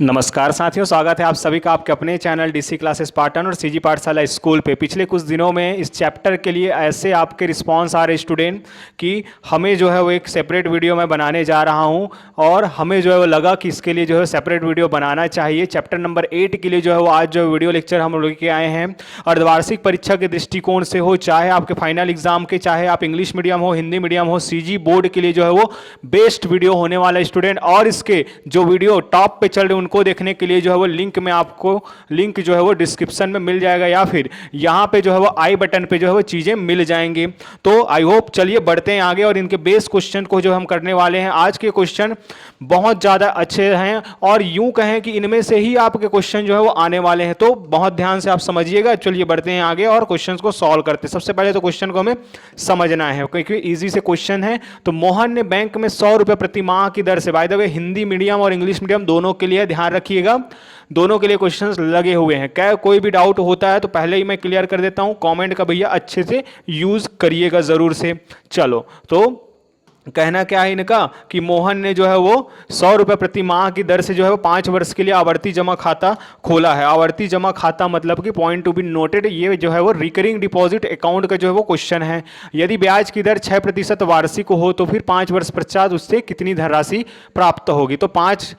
नमस्कार साथियों, स्वागत है आप सभी का आपके अपने चैनल डीसी क्लासेस पाटन और सीजी पाठशाला स्कूल पे। पिछले कुछ दिनों में इस चैप्टर के लिए ऐसे आपके रिस्पांस आ रहे स्टूडेंट कि हमें जो है वो एक सेपरेट वीडियो मैं बनाने जा रहा हूं और हमें जो है वो लगा कि इसके लिए जो है सेपरेट वीडियो बनाना चाहिए। चैप्टर नंबर 8 के लिए जो है वो आज जो वीडियो लेक्चर हम लोग के आए हैं। अर्धवार्षिक परीक्षा के दृष्टिकोण से हो, चाहे आपके फाइनल एग्जाम के, चाहे आप इंग्लिश मीडियम हो, हिंदी मीडियम हो, सीजी बोर्ड के लिए जो है वो बेस्ट वीडियो होने वाला स्टूडेंट। और इसके जो वीडियो टॉप पे चल रहे उनको देखने के लिए जो है वो लिंक में आपको लिंक जो है वो डिस्क्रिप्शन में मिल जाएगा या फिर यहाँ पे जो है वो आई बटन पे जो है वो चीज़ें मिल जाएंगी। तो आई होप, चलिए बढ़ते हैं आगे और इनके बेस क्वेश्चन को जो हम करने वाले हैं। आज के क्वेश्चन बहुत ज़्यादा अच्छे हैं और यूं कहें कि इनमें से ही आपके क्वेश्चन जो है वो आने वाले हैं, तो बहुत ध्यान से आप समझिएगा। चलिए बढ़ते हैं आगे और क्वेश्चन को सॉल्व करते हैं। सबसे पहले तो क्वेश्चन को हमें समझना है क्योंकि इजी से क्वेश्चन है। तो मोहन ने बैंक में 100 रुपये प्रति माह की दर से, by the way Hindi medium और इंग्लिश मीडियम दोनों के लिए ध्यान रखिएगा, दोनों के लिए क्वेश्चंस लगे हुए हैं। क्या कोई भी डाउट होता है तो पहले ही मैं क्लियर कर देता हूं, कमेंट का भैया अच्छे से यूज करिएगा जरूर से। चलो, तो कहना क्या है इनका कि मोहन ने जो है वो 100 रुपये प्रति माह की दर से जो है वो 5 वर्ष के लिए आवर्ती जमा खाता खोला है। आवर्ती जमा खाता मतलब कि पॉइंट टू बी नोटेड, ये जो है वो रिकरिंग डिपॉजिट अकाउंट का जो है वो क्वेश्चन है। यदि ब्याज की दर 6% वार्षिक हो तो फिर 5 वर्ष पश्चात उससे कितनी धनराशि प्राप्त होगी। तो 5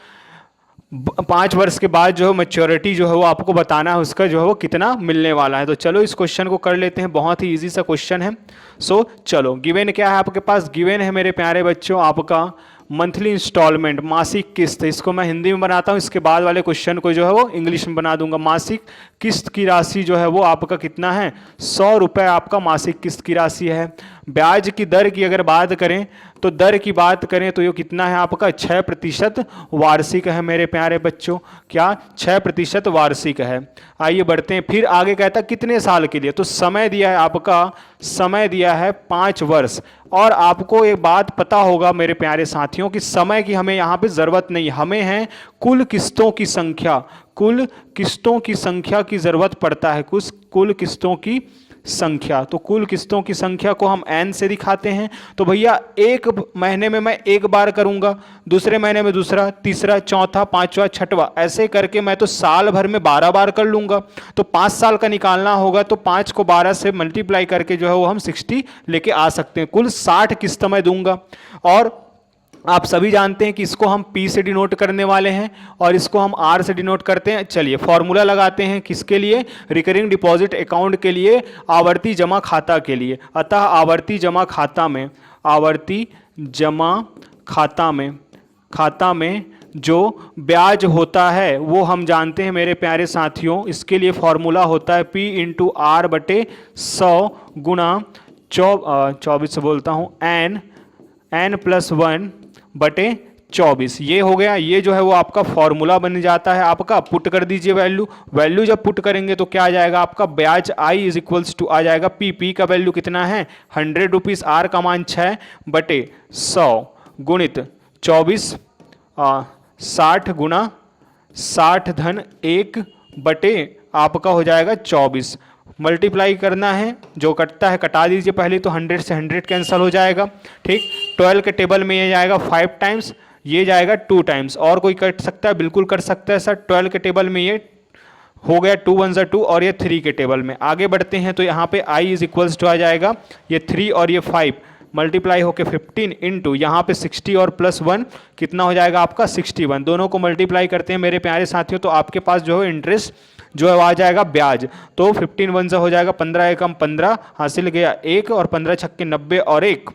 वर्ष के बाद जो है मैच्योरिटी जो है वो आपको बताना है, उसका जो है वो कितना मिलने वाला है। तो चलो इस क्वेश्चन को कर लेते हैं, बहुत ही इजी सा क्वेश्चन है। चलो, गिवन क्या है आपके पास? गिवन है मेरे प्यारे बच्चों आपका मंथली इंस्टॉलमेंट, मासिक किस्त। इसको मैं हिंदी में बनाता हूँ, इसके बाद वाले क्वेश्चन को जो है वो इंग्लिश में बना दूंगा। मासिक किस्त की राशि जो है वो आपका कितना है? 100 रुपये आपका मासिक किस्त की राशि है। ब्याज की दर की अगर बात करें तो दर की बात करें तो ये कितना है आपका? 6% वार्षिक है मेरे प्यारे बच्चों। क्या? 6% वार्षिक है। आइए बढ़ते हैं, फिर आगे कहता कितने साल के लिए। तो समय दिया है आपका, समय दिया है 5 वर्ष। और आपको एक बात पता होगा मेरे प्यारे साथियों कि समय की हमें यहाँ पे ज़रूरत नहीं, हमें है कुल किस्तों की संख्या। कुल किस्तों की संख्या की ज़रूरत पड़ता है, कुल किस्तों की संख्या। तो कुल किस्तों की संख्या को हम n से दिखाते हैं। तो भैया एक महीने में मैं एक बार करूंगा, दूसरे महीने में दूसरा, तीसरा, चौथा, पांचवा, छठवा, ऐसे करके मैं तो साल भर में 12 बार कर लूंगा। तो 5 साल का निकालना होगा तो 5 को 12 से मल्टीप्लाई करके जो है वो हम 60 लेके आ सकते हैं। कुल 60 किस्त मैं दूंगा। और आप सभी जानते हैं कि इसको हम P से डिनोट करने वाले हैं और इसको हम R से डिनोट करते हैं। चलिए फॉर्मूला लगाते हैं, किसके लिए? रिकरिंग डिपॉजिट अकाउंट के लिए, आवर्ती जमा खाता के लिए। अतः आवर्ती जमा खाता में जो ब्याज होता है वो हम जानते हैं मेरे प्यारे साथियों। इसके लिए फॉर्मूला होता है P इंटू R बटे 100 गुणा 24 से बोलता हूँ n+1 बटे 24। ये हो गया, ये जो है वो आपका फॉर्मूला बन जाता है। आपका पुट कर दीजिए वैल्यू जब पुट करेंगे तो क्या आ जाएगा आपका? ब्याज I इज इक्वल्स टू आ जाएगा P का वैल्यू कितना है? 100 रुपीज़, R का मान 6 बटे 100 गुणित 24, 60 गुणा 60 धन 1 बटे आपका हो जाएगा 24। मल्टीप्लाई करना है, जो कटता है कटा दीजिए पहले, तो 100 से 100 कैंसिल हो जाएगा। ठीक, 12 के टेबल में ये जाएगा 5 टाइम्स, ये जाएगा 2 टाइम्स। और कोई कट सकता है? बिल्कुल कर सकता है सर। 12 के टेबल में ये हो गया 2 1 2 और ये 3 के टेबल में। आगे बढ़ते हैं तो यहाँ पे I इज इक्वल्स टू आ जाएगा ये 3 और ये 5 मल्टीप्लाई होके 15 इंटू यहाँ पे 60 और +1 कितना हो जाएगा आपका? 61। दोनों को मल्टीप्लाई करते हैं मेरे प्यारे साथियों तो आपके पास जो है इंटरेस्ट जो है आ जाएगा ब्याज। तो 15 1 से हो जाएगा 15 एकम 15, हासिल गया 1 और 15 छक्के 90 और 1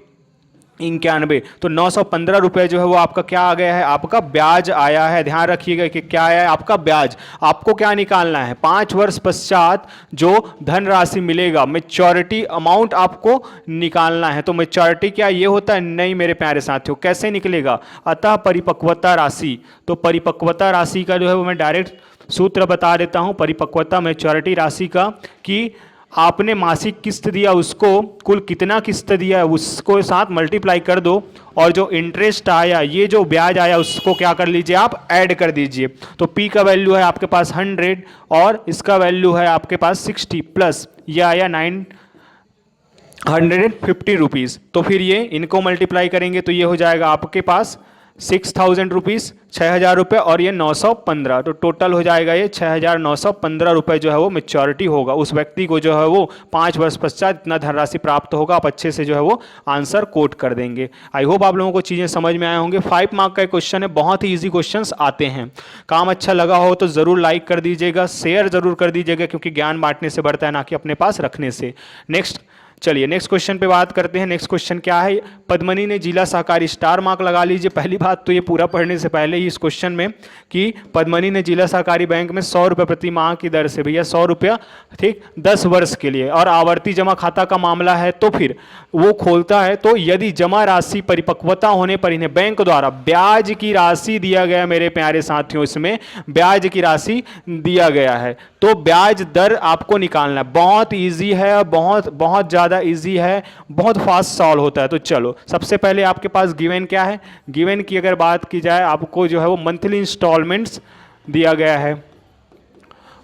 91। तो 915 रुपये जो है वो आपका क्या आ गया है? आपका ब्याज आया है। ध्यान रखिएगा कि क्या आया है आपका? ब्याज। आपको क्या निकालना है? 5 वर्ष पश्चात जो धनराशि मिलेगा, मैच्योरिटी अमाउंट आपको निकालना है। तो मैच्योरिटी क्या ये होता है? नहीं मेरे प्यारे साथियों। कैसे निकलेगा? अतः परिपक्वता राशि। तो परिपक्वता राशि का जो है वो मैं डायरेक्ट सूत्र बता देता हूं। परिपक्वता मैच्योरिटी राशि का कि आपने मासिक किस्त दिया, उसको कुल कितना किस्त दिया है उसको साथ मल्टीप्लाई कर दो और जो इंटरेस्ट आया, ये जो ब्याज आया, उसको क्या कर लीजिए आप? ऐड कर दीजिए। तो P का वैल्यू है आपके पास 100 और इसका वैल्यू है आपके पास 60 प्लस ये आया 950 रुपीज़। तो फिर ये इनको मल्टीप्लाई करेंगे तो ये हो जाएगा आपके पास ₹6,000, 6,000 रुपये, और ये 915, तो टोटल हो जाएगा ये 6,915 रुपये जो है वो मैच्योरिटी होगा। उस व्यक्ति को जो है वो 5 वर्ष पश्चात इतना धनराशि प्राप्त होगा। आप अच्छे से जो है वो आंसर कोट कर देंगे। आई होप आप लोगों को चीज़ें समझ में आए होंगे। 5 मार्क का क्वेश्चन है, बहुत ही ईजी क्वेश्चंस आते हैं। काम अच्छा लगा हो तो ज़रूर लाइक कर दीजिएगा, शेयर ज़रूर कर दीजिएगा, क्योंकि ज्ञान बांटने से बढ़ता है, ना कि अपने पास रखने से। नेक्स्ट, चलिए नेक्स्ट क्वेश्चन पे बात करते हैं। नेक्स्ट क्वेश्चन क्या है? पद्मनी ने जिला सहकारी, स्टार मार्क लगा लीजिए। पहली बात तो ये पूरा पढ़ने से पहले ही इस क्वेश्चन में कि पद्मनी ने जिला सहकारी बैंक में 100 रुपये प्रति माह की दर से, भैया 100 रुपया, ठीक, 10 वर्ष के लिए, और आवर्ती जमा खाता का मामला है, तो फिर वो खोलता है तो यदि जमा राशि परिपक्वता होने पर इन्हें बैंक द्वारा ब्याज की राशि दिया गया, मेरे प्यारे साथियों इसमें ब्याज की राशि दिया गया है, तो ब्याज दर आपको निकालना है। बहुत इजी है, बहुत बहुत ज़्यादा इजी है, बहुत फास्ट सॉल्व होता है। तो चलो सबसे पहले आपके पास गिवन क्या है? गिवन की अगर बात की जाए, आपको जो है वो मंथली इंस्टॉलमेंट्स दिया गया है।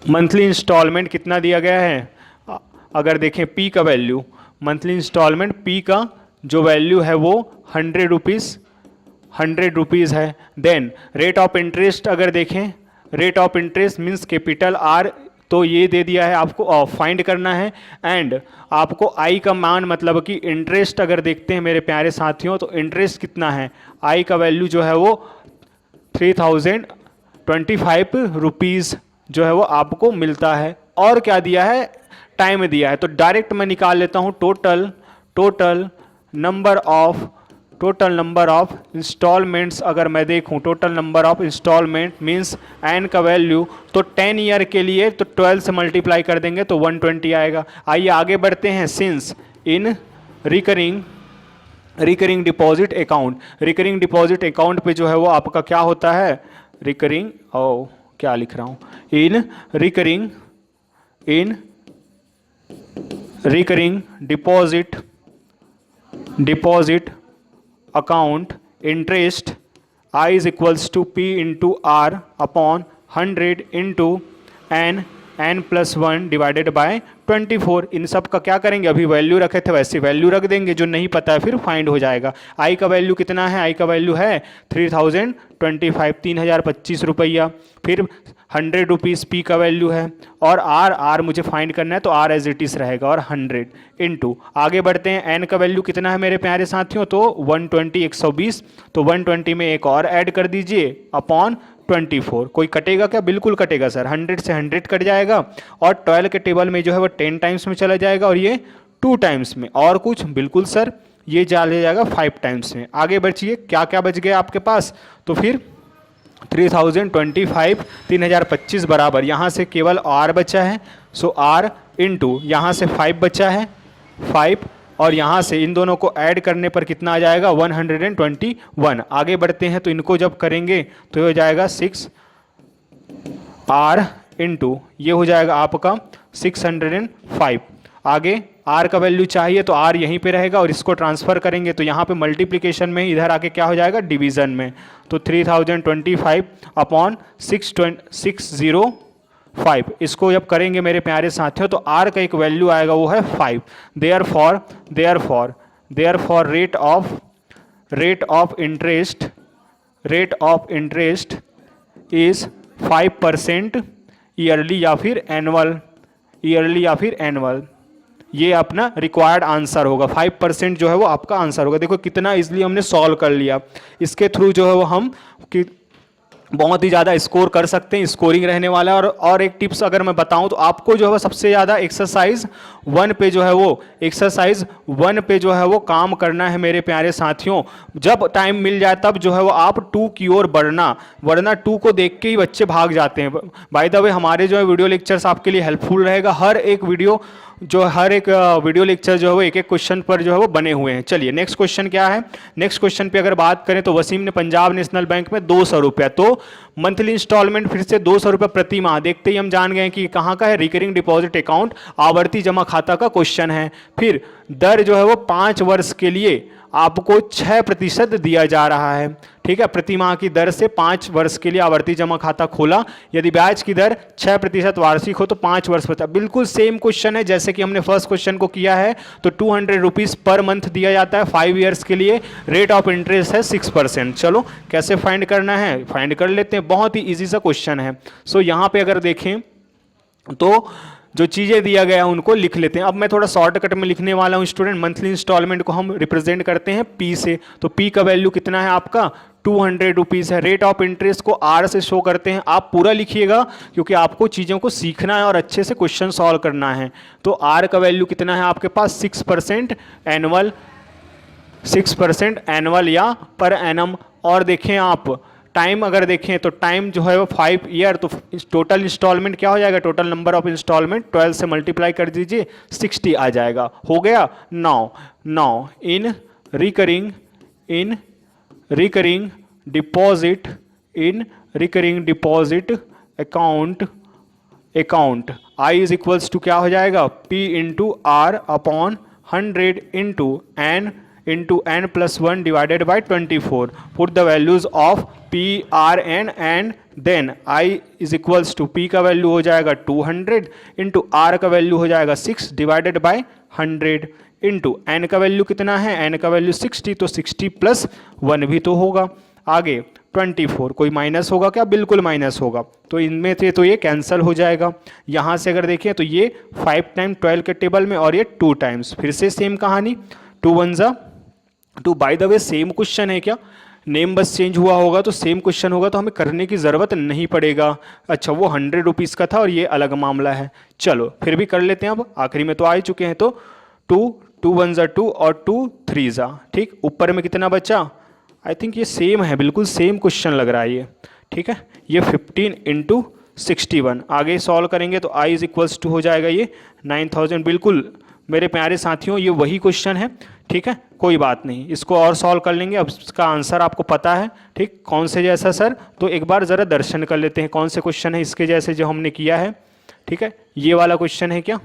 मंथली इंस्टॉलमेंट कितना दिया गया है? अगर देखें पी का वैल्यू, मंथली इंस्टॉलमेंट पी का जो वैल्यू है वो 100 रुपीज़ है। देन रेट ऑफ इंटरेस्ट अगर देखें, rate of interest means capital R, तो ये दे दिया है आपको, फाइंड करना है। एंड आपको आई का मान, मतलब कि इंटरेस्ट अगर देखते हैं मेरे प्यारे साथियों, तो इंटरेस्ट कितना है? आई का वैल्यू जो है वो 3025 रुपीज़ जो है वो आपको मिलता है। और क्या दिया है? टाइम दिया है। तो डायरेक्ट मैं निकाल लेता हूँ टोटल नंबर ऑफ इंस्टॉलमेंट्स। अगर मैं देखूं total number of installment means N का वैल्यू, तो 10 ईयर के लिए तो 12 से मल्टीप्लाई कर देंगे तो 120 आएगा। आइए आगे बढ़ते हैं। Since in recurring deposit account पे जो है वो आपका क्या होता है? रिकरिंग, क्या लिख रहा हूँ, इन recurring deposit account interest I is equals to P into R upon 100 into n plus 1 divided by 24। इन सब का क्या करेंगे? अभी वैल्यू रखे थे वैसे वैल्यू रख देंगे, जो नहीं पता है फिर फाइंड हो जाएगा। आई का वैल्यू कितना है? आई का वैल्यू है 3025 रुपया। फिर 100 रुपीज़ पी का वैल्यू है, और आर मुझे फाइंड करना है, तो आर एज इट इज़ रहेगा, और 100 इंटू, आगे बढ़ते हैं, एन का वैल्यू कितना है मेरे प्यारे साथियों? तो 120, 120, तो 120 में एक और ऐड कर दीजिए अपॉन 24। कोई कटेगा क्या? बिल्कुल कटेगा सर, 100 से 100 कट जाएगा, और 12 के टेबल में जो है वो 10 टाइम्स में चला जाएगा, और ये 2 टाइम्स में, और कुछ बिल्कुल सर ये चले जाएगा 5 टाइम्स में। आगे बढ़िए, क्या क्या बच गया आपके पास? तो फिर 3025 बराबर, यहाँ से केवल आर बचा है, सो आर इंटू यहाँ से 5 बचा है, 5, और यहाँ से इन दोनों को ऐड करने पर कितना आ जाएगा? 121। आगे बढ़ते हैं तो इनको जब करेंगे तो ये हो जाएगा 6 आर इंटू ये हो जाएगा आपका 605। आगे आर का वैल्यू चाहिए तो आर यहीं पे रहेगा, और इसको ट्रांसफ़र करेंगे तो यहाँ पे मल्टीप्लिकेशन में, इधर आके क्या हो जाएगा? डिवीज़न में। तो 3025 अपॉन 605, इसको जब करेंगे मेरे प्यारे साथियों तो आर का एक वैल्यू आएगा, वो है 5। Therefore rate of interest is 5% yearly या फिर एनुअल। ये अपना रिक्वायर्ड आंसर होगा। 5% जो है वो आपका आंसर होगा। देखो कितना इजीली हमने सॉल्व कर लिया। इसके थ्रू जो है वो हम कि बहुत ही ज़्यादा स्कोर कर सकते हैं, स्कोरिंग रहने वाला है। और एक टिप्स अगर मैं बताऊं तो आपको जो है वो सबसे ज़्यादा एक्सरसाइज 1 पे जो है वो काम करना है मेरे प्यारे साथियों। जब टाइम मिल जाए तब जो है वो आप 2 की ओर बढ़ना, वरना 2 को देख के ही बच्चे भाग जाते हैं। बाय द वे हमारे जो है वीडियो लेक्चर्स आपके लिए हेल्पफुल रहेगा। हर एक वीडियो लेक्चर जो है वो एक एक क्वेश्चन पर जो है वो बने हुए हैं। चलिए नेक्स्ट क्वेश्चन क्या है? नेक्स्ट क्वेश्चन पे अगर बात करें तो वसीम ने पंजाब नेशनल बैंक में 200 रुपया, तो मंथली इंस्टॉलमेंट फिर से 200 रुपये प्रति माह। देखते ही हम जान गए कि कहाँ का है? रिकरिंग डिपॉजिट अकाउंट, आवर्ती जमा खाता का क्वेश्चन है। फिर दर जो है वो 5 वर्ष के लिए आपको 6% दिया जा रहा है, ठीक है। प्रति माह की दर से 5 वर्ष के लिए आवर्ती जमा खाता खोला, यदि ब्याज की दर 6% वार्षिक हो तो 5 वर्ष पर। बिल्कुल सेम क्वेश्चन है जैसे कि हमने फर्स्ट क्वेश्चन को किया है। तो 200 रुपीज़ पर मंथ दिया जाता है 5 ईयर्स के लिए, रेट ऑफ इंटरेस्ट है 6%। चलो कैसे फाइंड करना है, फाइंड कर लेते हैं, बहुत ही ईजी सा क्वेश्चन है। सो यहाँ पे अगर देखें तो जो चीज़ें दिया गया है उनको लिख लेते हैं। अब मैं थोड़ा शॉर्टकट में लिखने वाला हूँ स्टूडेंट। मंथली इंस्टॉलमेंट को हम रिप्रेजेंट करते हैं पी से, तो पी का वैल्यू कितना है आपका 200 रुपीज़ है। रेट ऑफ इंटरेस्ट को आर से शो करते हैं, आप पूरा लिखिएगा क्योंकि आपको चीज़ों को सीखना है और अच्छे से क्वेश्चन सॉल्व करना है। तो आर का वैल्यू कितना है आपके पास 6% एनुअल, 6% एनुअल या पर एनम। और देखें आप टाइम अगर देखें तो टाइम जो है वो 5 ईयर, तो टोटल इंस्टॉलमेंट क्या हो जाएगा, टोटल नंबर ऑफ इंस्टॉलमेंट 12 से मल्टीप्लाई कर दीजिए 60 आ जाएगा, हो गया। Now in recurring deposit account I is equals to क्या हो जाएगा P into R upon 100 into n plus 1 divided by 24। Put the values of P, R, N and then I is equals to P का value हो जाएगा 200 into R का value हो जाएगा 6 divided by 100 into n का value कितना है, n का वैल्यू 60, तो 60 प्लस 1 भी तो होगा। आगे 24, कोई माइनस होगा क्या, बिल्कुल माइनस होगा, तो इनमें से तो ये कैंसिल हो जाएगा। यहाँ से अगर देखें तो ये 5 टाइम 12 के टेबल में और ये 2 टाइम्स, फिर से सेम कहानी 2 1 जा 2। By the way same question है क्या, नेम बस चेंज हुआ होगा तो सेम क्वेश्चन होगा, तो हमें करने की ज़रूरत नहीं पड़ेगा। अच्छा वो 100 रुपीज़ का था और ये अलग मामला है। चलो फिर भी कर लेते हैं, अब आखिरी में तो आ ही चुके हैं। तो 2 1 जा 2 और 2 3 जा, ठीक। ऊपर में कितना बचा, आई थिंक ये सेम है, बिल्कुल सेम क्वेश्चन लग रहा है ये, ठीक है। ये 15 इंटू 61 आगे सॉल्व करेंगे तो आई इज इक्वल्स टू हो जाएगा ये 9000। बिल्कुल मेरे प्यारे साथियों ये वही क्वेश्चन है, ठीक है, कोई बात नहीं, इसको और सॉल्व कर लेंगे। अब इसका आंसर आपको पता है, ठीक। कौन से जैसा सर, तो एक बार ज़रा दर्शन कर लेते हैं कौन से क्वेश्चन है इसके जैसे जो हमने किया है, ठीक है। ये वाला क्वेश्चन है क्या,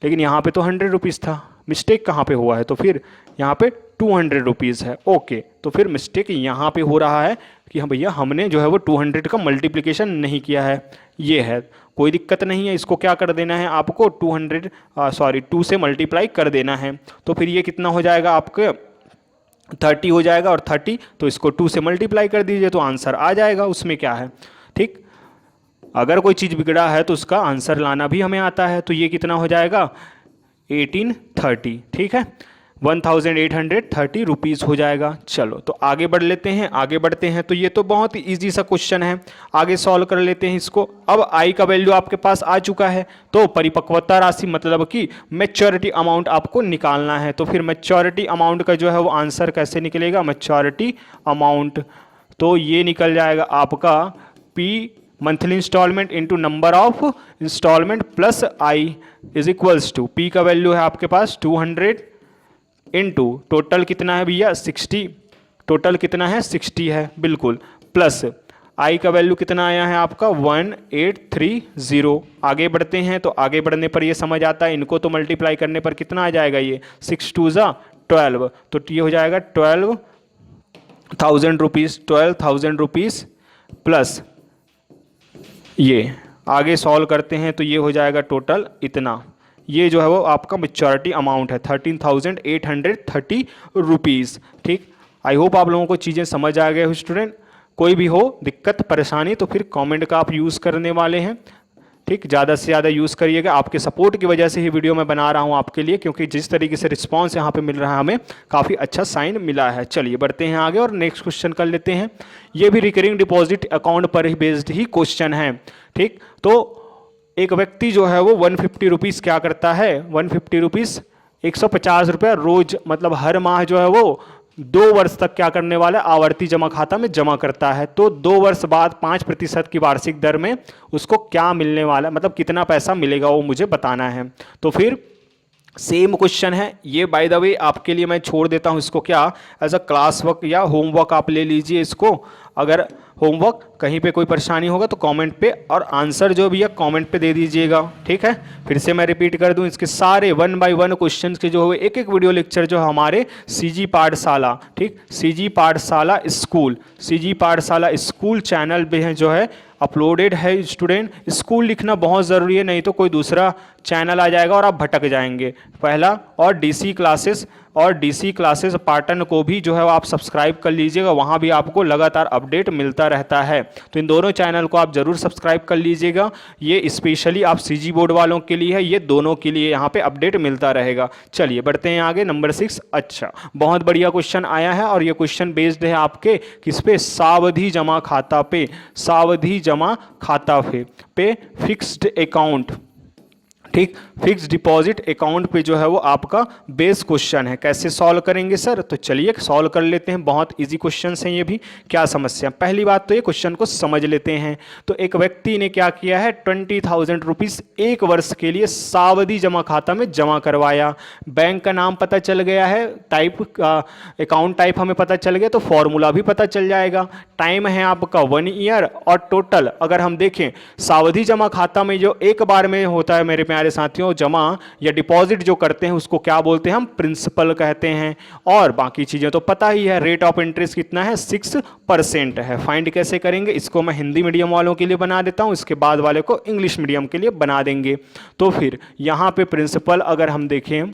लेकिन यहाँ पे तो 100 रुपीज़ था, मिस्टेक कहाँ पे हुआ है, तो फिर यहाँ पे 200 रुपीज़ है। ओके, तो फिर मिस्टेक यहाँ पे हो रहा है कि हाँ भैया हमने जो है वो 200 का मल्टीप्लिकेशन नहीं किया है, ये है, कोई दिक्कत नहीं है। इसको क्या कर देना है आपको 2 से मल्टीप्लाई कर देना है, तो फिर ये कितना हो जाएगा आपके 30 हो जाएगा, और 30 तो इसको 2 से मल्टीप्लाई कर दीजिए तो आंसर आ जाएगा, उसमें क्या है, ठीक। अगर कोई चीज़ बिगड़ा है तो उसका आंसर लाना भी हमें आता है। तो ये कितना हो जाएगा 1830, ठीक है, 1830 रुपीज़ हो जाएगा। चलो तो आगे बढ़ लेते हैं, आगे बढ़ते हैं। तो ये तो बहुत ही ईजी सा क्वेश्चन है, आगे सॉल्व कर लेते हैं इसको। अब आई का वैल्यू आपके पास आ चुका है, तो परिपक्वता राशि मतलब कि मैच्योरिटी अमाउंट आपको निकालना है। तो फिर मैच्योरिटी अमाउंट का जो है वो आंसर कैसे निकलेगा, मैच्योरिटी अमाउंट, तो ये निकल जाएगा आपका P monthly installment into number of installment plus I is equals to P का वैल्यू है आपके पास 200 इंटू टोटल कितना है भैया 60, टोटल कितना है 60 है बिल्कुल, प्लस आई का वैल्यू कितना आया है आपका 1830। आगे बढ़ते हैं, तो आगे बढ़ने पर ये समझ आता है, इनको तो मल्टीप्लाई करने पर कितना आ जाएगा, ये 6 2 जा 12, तो ये हो जाएगा 12,000 रुपीज़, 12,000 रुपीज़ प्लस ये आगे सॉल्व करते हैं तो ये हो जाएगा टोटल इतना, ये जो है वो आपका मैच्योरिटी अमाउंट है 13,830 रुपीज़, ठीक। आई होप आप लोगों को चीज़ें समझ आ गए हो स्टूडेंट। कोई भी हो दिक्कत परेशानी तो फिर कमेंट का आप यूज़ करने वाले हैं, ठीक, ज़्यादा से ज़्यादा यूज़ करिएगा। आपके सपोर्ट की वजह से ही वीडियो मैं बना रहा हूँ आपके लिए, क्योंकि जिस तरीके से रिस्पांस यहाँ पे मिल रहा है हमें काफ़ी अच्छा साइन मिला है। चलिए बढ़ते हैं आगे और नेक्स्ट क्वेश्चन कर लेते हैं। ये भी रिकरिंग डिपॉजिट अकाउंट पर ही बेस्ड ही क्वेश्चन है, ठीक। तो एक व्यक्ति जो है वो 150 रुपीज़ क्या करता है, 150 रुपीज़ 150 रुपये रोज, मतलब हर माह जो है वो 2 वर्ष तक क्या करने वाला है, आवर्ती जमा खाता में जमा करता है। तो 2 वर्ष बाद 5% की वार्षिक दर में उसको क्या मिलने वाला है, मतलब कितना पैसा मिलेगा वो मुझे बताना है। तो फिर सेम क्वेश्चन है ये, बाय द वे आपके लिए मैं छोड़ देता हूँ इसको क्या एज अ क्लास वर्क या होमवर्क आप ले लीजिए इसको। अगर होमवर्क कहीं पे कोई परेशानी होगा तो कमेंट पे, और आंसर जो भी है कमेंट पे दे दीजिएगा, ठीक है। फिर से मैं रिपीट कर दूं, इसके सारे 1 बाय 1 क्वेश्चंस के जो हुए एक एक वीडियो लेक्चर जो हमारे सीजी पाठशाला, ठीक, सीजी पाठशाला स्कूल चैनल पे है, जो है अपलोडेड है। स्टूडेंट, स्कूल लिखना बहुत ज़रूरी है, नहीं तो कोई दूसरा चैनल आ जाएगा और आप भटक जाएंगे, पहला। और डीसी क्लासेस पाटन को भी जो है आप सब्सक्राइब कर लीजिएगा, वहाँ भी आपको लगातार अपडेट मिलता रहता है। तो इन दोनों चैनल को आप ज़रूर सब्सक्राइब कर लीजिएगा, ये स्पेशली आप सीजी बोर्ड वालों के लिए है, ये दोनों के लिए यहाँ पे अपडेट मिलता रहेगा। चलिए बढ़ते हैं आगे, नंबर 6। अच्छा, बहुत बढ़िया क्वेश्चन आया है और ये क्वेश्चन बेस्ड है आपके किस पे, सावधि जमा खाता पे, सावधि जमा खाता पे फिक्स्ड अकाउंट, ठीक, फिक्स डिपॉजिट अकाउंट पे जो है वो आपका बेस क्वेश्चन है। कैसे सॉल्व करेंगे सर? तो चलिए सॉल्व कर लेते हैं, बहुत इजी क्वेश्चन हैं ये भी। क्या समस्या? पहली बात तो ये क्वेश्चन को समझ लेते हैं। तो एक व्यक्ति ने क्या किया है, 20,000 रुपीज़ एक वर्ष के लिए सावधि जमा खाता में जमा करवाया। बैंक का नाम पता चल गया है, टाइप अकाउंट टाइप हमें पता चल गया, तो फॉर्मूला भी पता चल जाएगा। टाइम है आपका 1 ईयर, और टोटल अगर हम देखें सावधि जमा खाता में जो एक बार में होता है मेरे प्यारे साथियों, जमा या डिपॉजिट जो करते हैं उसको क्या बोलते हैं हम, प्रिंसिपल कहते हैं। और बाकी चीजें तो पता ही है, रेट ऑफ इंटरेस्ट कितना है, 6% है। फाइंड कैसे करेंगे, इसको मैं हिंदी मीडियम वालों के लिए बना देता हूं, इसके बाद वाले को इंग्लिश मीडियम के लिए बना देंगे। तो फिर यहां पे प्रिंसिपल अगर हम देखें,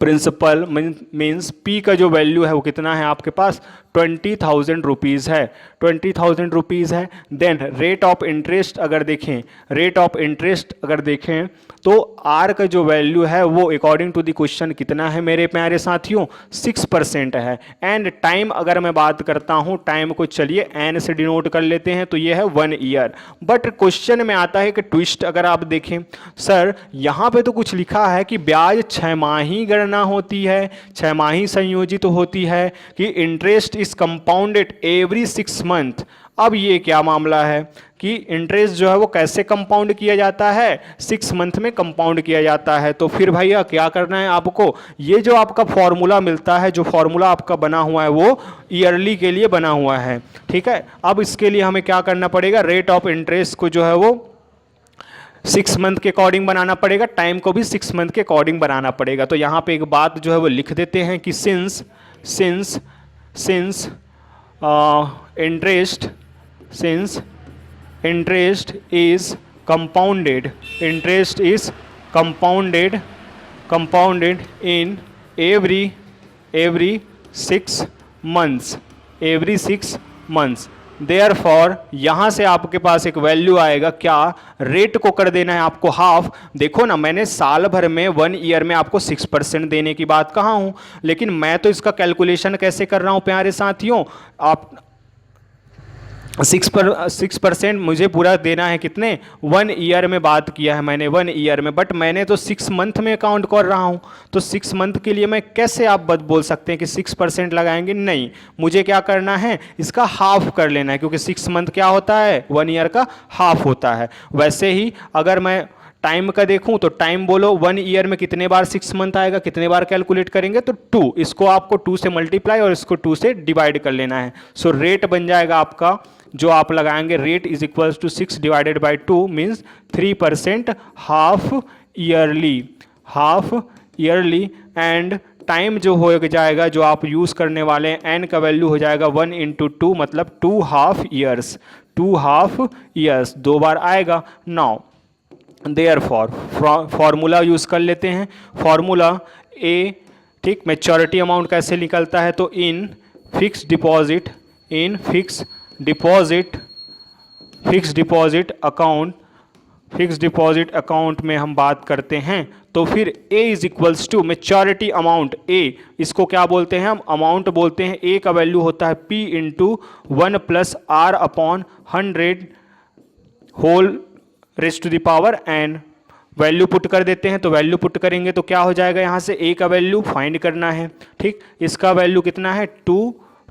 प्रिंसिपल मीन्स पी का जो वैल्यू है वो कितना है आपके पास, 20,000 रुपीज़ है, 20,000 रुपीज़ है। देन रेट ऑफ इंटरेस्ट अगर देखें, रेट ऑफ इंटरेस्ट अगर देखें तो आर का जो वैल्यू है वो अकॉर्डिंग टू द क्वेश्चन कितना है मेरे प्यारे साथियों, 6% है। एंड टाइम अगर मैं बात करता हूं, टाइम को चलिए एन से डिनोट कर लेते हैं, तो ये है 1 ईयर। बट क्वेश्चन में आता है कि ट्विस्ट अगर आप देखें, सर यहाँ पे तो कुछ लिखा है कि ब्याज 6 माही गणना होती है, 6 माही संयोजित होती है, कि interest is compounded every 6 month. अब ये क्या मामला है कि इंटरेस्ट जो है वो कैसे कंपाउंड किया जाता है, 6 मंथ में कंपाउंड किया जाता है। तो फिर भैया क्या करना है आपको, ये जो आपका फॉर्मूला मिलता है, जो फॉर्मूला आपका बना हुआ है वो ईयरली के लिए बना हुआ है, ठीक है। अब इसके लिए हमें क्या करना पड़ेगा, रेट ऑफ इंटरेस्ट को जो है वो 6 मंथ के अकॉर्डिंग बनाना पड़ेगा, टाइम को भी 6 मंथ के अकॉर्डिंग बनाना पड़ेगा। तो यहाँ पे एक बात जो है वो लिख देते हैं कि since interest is compounded in every 6 months। Therefore यहाँ से आपके पास एक वैल्यू आएगा, क्या रेट को कर देना है आपको हाफ। देखो ना, मैंने साल भर में 1 ईयर में आपको 6% देने की बात कहा हूँ, लेकिन मैं तो इसका कैलकुलेशन कैसे कर रहा हूँ प्यारे साथियों, आप 6% मुझे पूरा देना है कितने, 1 ईयर में बात किया है मैंने, 1 ईयर में, बट मैंने तो 6 मंथ में काउंट कर रहा हूँ। तो 6 मंथ के लिए मैं कैसे आप बोल सकते हैं कि 6% लगाएंगे, नहीं, मुझे क्या करना है, इसका हाफ कर लेना है, क्योंकि 6 मंथ क्या होता है, 1 ईयर का हाफ होता है। वैसे ही अगर मैं टाइम का देखूं तो टाइम बोलो 1 ईयर में कितने बार 6 मंथ आएगा, कितने बार कैलकुलेट करेंगे, तो 2, इसको आपको 2 से मल्टीप्लाई और इसको 2 से डिवाइड कर लेना है। सो रेट बन जाएगा आपका, जो आप लगाएंगे, rate is equals to 6 divided by 2 means 3% half yearly. And time जो हो जाएगा, जो आप यूज़ करने वाले हैं, एन का वैल्यू हो जाएगा 1 × 2 मतलब 2 हाफ ईयर्स, 2 बार आएगा। नाउ देयरफॉर फॉर्मूला यूज़ कर लेते हैं, फॉर्मूला ए, ठीक, मैच्योरिटी अमाउंट कैसे निकलता है, तो इन फिक्स डिपॉजिट अकाउंट में हम बात करते हैं, तो फिर A is equals to maturity amount, A इसको क्या बोलते हैं हम, अमाउंट बोलते हैं। A का वैल्यू होता है P × 1 + R/100 whole raise to the power n। Value put कर देते हैं, तो वैल्यू पुट करेंगे तो क्या हो जाएगा, यहाँ से A का वैल्यू फाइंड करना है, ठीक, इसका वैल्यू कितना है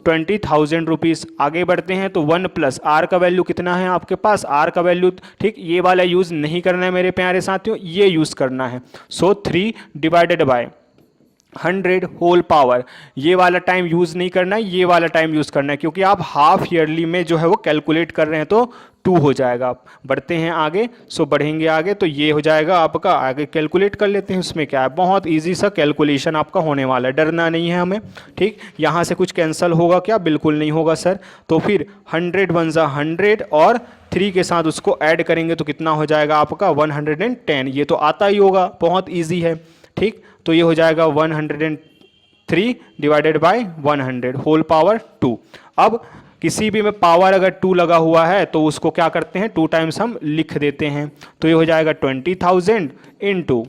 20,000 रुपीज़। आगे बढ़ते हैं तो 1 + R का वैल्यू कितना है आपके पास, R का वैल्यू, ठीक, ये वाला यूज़ नहीं करना है मेरे प्यारे साथियों, ये यूज़ करना है। सो 3 डिवाइडेड बाय 100 होल पावर, ये वाला टाइम यूज़ नहीं करना है, ये वाला टाइम यूज़ करना है, क्योंकि आप हाफ ईयरली में जो है वो कैलकुलेट कर रहे हैं तो 2 हो जाएगा। बढ़ते हैं आगे, सो बढ़ेंगे आगे तो ये हो जाएगा आपका, आगे कैलकुलेट कर लेते हैं। उसमें क्या है, बहुत इजी सा कैलकुलेशन आपका होने वाला है, डरना नहीं है हमें। ठीक, यहाँ से कुछ कैंसिल होगा क्या? बिल्कुल नहीं होगा सर। तो फिर 100 वन ज़ा 100 और 3 के साथ उसको ऐड करेंगे तो कितना हो जाएगा आपका 110। ये तो आता ही होगा, बहुत ईजी है। ठीक, तो ये हो जाएगा 103 डिवाइडेड बाय 100 होल पावर 2। अब किसी भी में पावर अगर 2 लगा हुआ है तो उसको क्या करते हैं, 2 टाइम्स हम लिख देते हैं। तो ये हो जाएगा 20,000 इंटू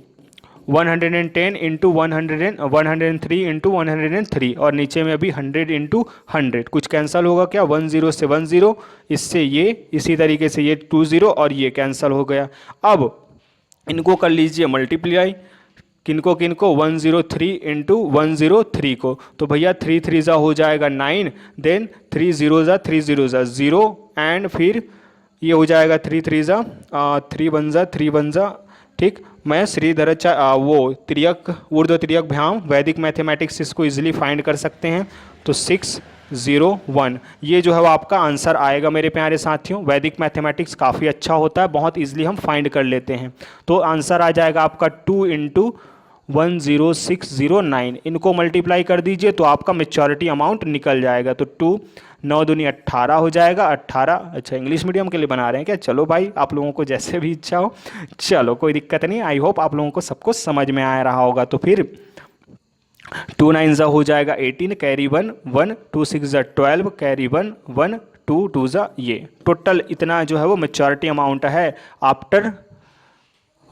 110 इंटू 103 इंटू 103, और नीचे में अभी 100 इंटू 100। कुछ कैंसिल होगा क्या? 10 से 10, इससे ये, इसी तरीके से ये 20 और ये कैंसिल हो गया। अब इनको कर लीजिए मल्टीप्लाई, किनको किनको, 103 इंटू 103 को। तो भैया 3 3 ज़ा हो जाएगा 9, देन 3 0 ज़ा 3 0 ज़ा 0, एंड फिर ये हो जाएगा 3 3 ज़ा 3 1 ज़ा 3 1 ज़ा। ठीक, मैं श्रीधर वो त्रियक ऊर्ध्व त्रियक भ्याम वैदिक मैथमेटिक्स इसको इजीली फाइंड कर सकते हैं। तो 601 ये जो है वो आपका आंसर आएगा मेरे प्यारे साथियों। वैदिक मैथमेटिक्स काफ़ी अच्छा होता है, बहुत इजीली हम फाइंड कर लेते हैं। तो आंसर आ जाएगा आपका 2 इंटू 10609। इनको मल्टीप्लाई कर दीजिए तो आपका मेच्योरिटी अमाउंट निकल जाएगा। तो 2 9 दूनी 18 हो जाएगा, 18। अच्छा, इंग्लिश मीडियम के लिए बना रहे हैं क्या? चलो भाई, आप लोगों को जैसे भी इच्छा हो, चलो कोई दिक्कत नहीं। आई होप आप लोगों को सबको समझ में आ रहा होगा। तो फिर 2 9 ज़ा हो जाएगा 18, कैरी 1 1, 2 6 ज़ा 12, कैरी 1 1, 2 2 ज़ा ये। टोटल इतना जो है वो मेच्योरिटी अमाउंट है आफ्टर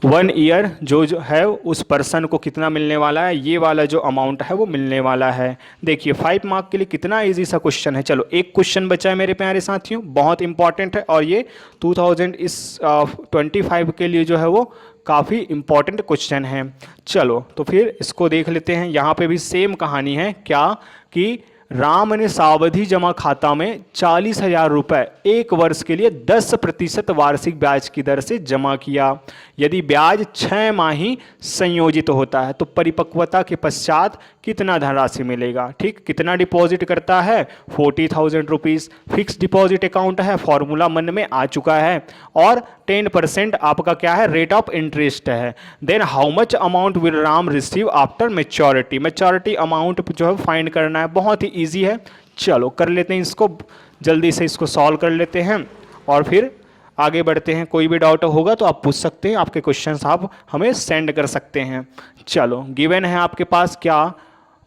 1 ईयर जो है उस पर्सन को कितना मिलने वाला है, ये वाला जो अमाउंट है वो मिलने वाला है। देखिए 5 मार्क के लिए कितना इजी सा क्वेश्चन है। चलो एक क्वेश्चन बचा है मेरे प्यारे साथियों, बहुत इंपॉर्टेंट है, और ये 2025 के लिए जो है वो काफ़ी इंपॉर्टेंट क्वेश्चन है। चलो तो फिर इसको देख लेते हैं। यहाँ पे भी सेम कहानी है, क्या कि राम ने सावधि जमा खाता में 40,000 रुपये 1 वर्ष के लिए 10% वार्षिक ब्याज की दर से जमा किया। यदि ब्याज 6 माही संयोजित होता है तो परिपक्वता के पश्चात कितना धनराशि मिलेगा। ठीक, कितना डिपॉजिट करता है? 40,000 रुपीज़। फिक्स डिपॉजिट अकाउंट है, फॉर्मूला मन में आ चुका है, और 10% आपका क्या है, रेट ऑफ इंटरेस्ट है। Then how much amount will Ram receive after maturity. Maturity amount जो है फाइंड करना है, बहुत ही ईजी है। चलो कर लेते हैं इसको, जल्दी से इसको सॉल्व कर लेते हैं और फिर आगे बढ़ते हैं। कोई भी डाउट होगा तो आप पूछ सकते हैं, आपके क्वेश्चंस आप हमें सेंड कर सकते हैं। चलो गिवन है आपके पास क्या,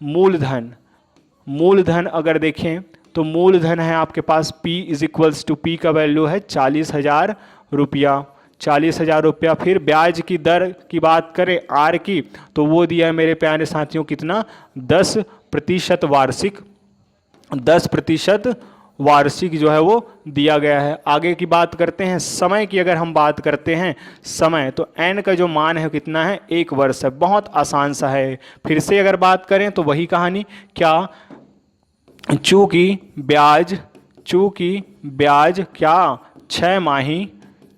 मूलधन। मूलधन अगर देखें तो मूलधन है आपके पास P is equals to, P का वैल्यू है 40,000 रुपया। 40,000 रुपया। फिर ब्याज की दर की बात करें R की, तो वो दिया है मेरे प्यारे साथियों कितना, 10% वार्षिक। 10% वार्षिक जो है वो दिया गया है। आगे की बात करते हैं, समय की अगर हम बात करते हैं, समय तो n का जो मान है कितना है, 1 वर्ष है। बहुत आसान सा है। फिर से अगर बात करें तो वही कहानी, क्या, चूँकि ब्याज क्या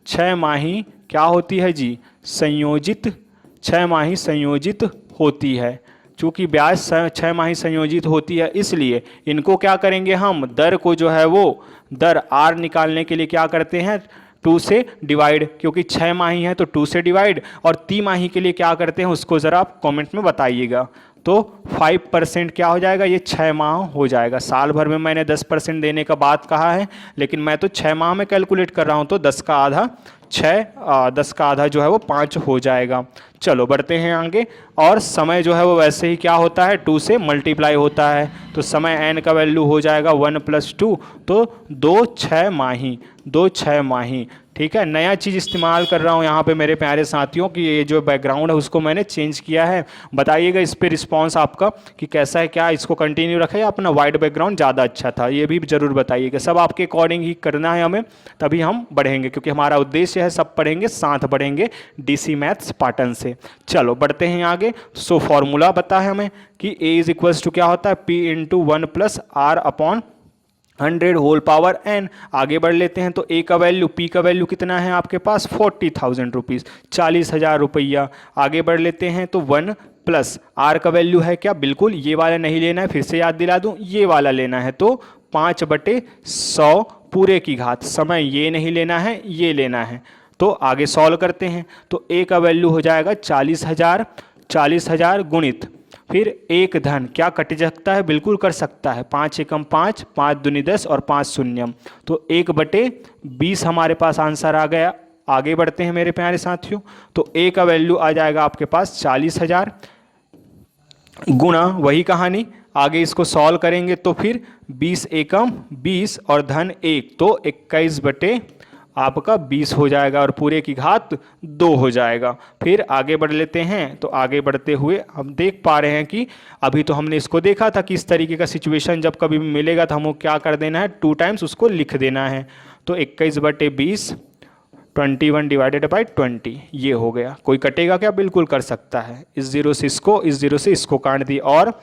6 माही क्या होती है जी, संयोजित, 6 माही संयोजित होती है। चूँकि ब्याज 6 माही संयोजित होती है, इसलिए इनको क्या करेंगे हम, दर को जो है वो दर R निकालने के लिए क्या करते हैं, 2 से डिवाइड, क्योंकि 6 माही है तो 2 से डिवाइड, और 3 माही के लिए क्या करते हैं उसको ज़रा आप कमेंट में बताइएगा। तो 5% क्या हो जाएगा, ये 6 माह हो जाएगा। साल भर में मैंने 10% देने का बात कहा है, लेकिन मैं तो 6 माह में कैलकुलेट कर रहा हूँ, तो 10 का आधा 6, 10 का आधा जो है वो 5 हो जाएगा। चलो बढ़ते हैं आगे। और समय जो है वो वैसे ही क्या होता है, 2 से मल्टीप्लाई होता है, तो समय n का वैल्यू हो जाएगा 1 + 2, तो 2 6 माही। ठीक है, नया चीज़ इस्तेमाल कर रहा हूँ यहाँ पे मेरे प्यारे साथियों कि ये जो बैकग्राउंड है उसको मैंने चेंज किया है। बताइएगा इस पे रिस्पांस आपका कि कैसा है, क्या इसको कंटिन्यू रखें या अपना वाइट बैकग्राउंड ज़्यादा अच्छा था, ये भी ज़रूर बताइएगा। सब आपके अकॉर्डिंग ही करना है हमें, तभी हम बढ़ेंगे, क्योंकि हमारा उद्देश्य है सब पढ़ेंगे, साथ बढ़ेंगे DC मैथ्स पाटन से। चलो बढ़ते हैं आगे। सो फॉर्मूला पता है हमें कि A इज इक्वल्स टू क्या होता है, P × 1 + R/100 whole power n। आगे बढ़ लेते हैं तो A का वैल्यू, P का वैल्यू कितना है आपके पास, 40,000 रुपीज़, 40,000 रुपया। आगे बढ़ लेते हैं तो 1 प्लस आर का वैल्यू है क्या, बिल्कुल ये वाला नहीं लेना है, फिर से याद दिला दूं, ये वाला लेना है, तो 5/100 पूरे की घात। समय ये नहीं लेना है, ये लेना है। तो आगे सॉल्व करते हैं, तो ए का वैल्यू हो जाएगा 40,000, 40,000 गुणित, फिर एक धन क्या कट सकता है, बिल्कुल कर सकता है, 5 एकम 5, 5 दूनी 10 और 5 शून्यम, तो 1/20 हमारे पास आंसर आ गया। आगे बढ़ते हैं मेरे प्यारे साथियों, तो ए का वैल्यू आ जाएगा आपके पास 40,000 गुणा वही कहानी, आगे इसको सॉल्व करेंगे तो फिर 20 एकम 20 और धन 1, तो 21/20 हो जाएगा और पूरे की घात 2 हो जाएगा। फिर आगे बढ़ लेते हैं, तो आगे बढ़ते हुए हम देख पा रहे हैं कि अभी तो हमने इसको देखा था कि इस तरीके का सिचुएशन जब कभी मिलेगा तो हमको क्या कर देना है, 2 टाइम्स उसको लिख देना है। तो 21/20 21/20 ये हो गया। कोई कटेगा क्या, बिल्कुल कर सकता है, इस जीरो से इसको काट दिए, और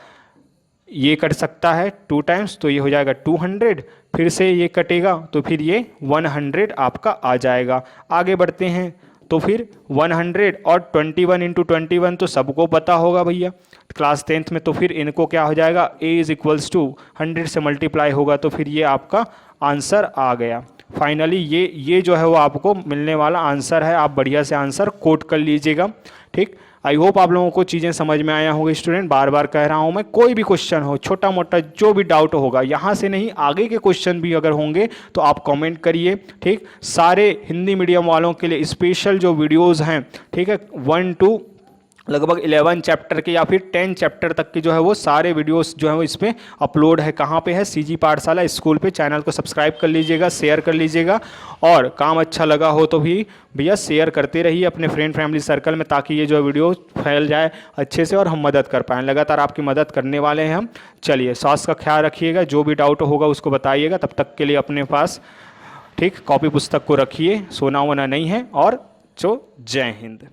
ये कट सकता है 2 टाइम्स, तो ये हो जाएगा 200, फिर से ये कटेगा तो फिर ये 100 आपका आ जाएगा। आगे बढ़ते हैं, तो फिर 100 और 21 × 21 तो सबको पता होगा भैया क्लास 10th में, तो फिर इनको क्या हो जाएगा, a = 100 से मल्टीप्लाई होगा, तो फिर ये आपका आंसर आ गया। फाइनली ये जो है वो आपको मिलने वाला आंसर है। आप बढ़िया से आंसर कोट कर लीजिएगा, ठीक। आई होप आप लोगों को चीज़ें समझ में आया होगा स्टूडेंट। बार बार कह रहा हूँ मैं, कोई भी क्वेश्चन हो, छोटा मोटा जो भी डाउट होगा, यहाँ से नहीं आगे के क्वेश्चन भी अगर होंगे तो आप कमेंट करिए, ठीक। सारे हिंदी मीडियम वालों के लिए स्पेशल जो वीडियोज़ हैं, ठीक है, 1 to लगभग 11 चैप्टर के या फिर 10 चैप्टर तक के जो है वो सारे वीडियोस जो है वो इसमें अपलोड है। कहाँ पे है, सीजी पाठशाला स्कूल पे। चैनल को सब्सक्राइब कर लीजिएगा, शेयर कर लीजिएगा, और काम अच्छा लगा हो तो भी भैया शेयर करते रहिए अपने फ्रेंड फैमिली सर्कल में, ताकि ये जो वीडियो फैल जाए अच्छे से और हम मदद कर पाएँ। लगातार आपकी मदद करने वाले हैं हम। चलिए, स्वास्थ्य का ख्याल रखिएगा, जो भी डाउट होगा उसको बताइएगा। तब तक के लिए अपने पास, ठीक, कॉपी पुस्तक को रखिए, सोना वोना नहीं है, और जो जय हिंद।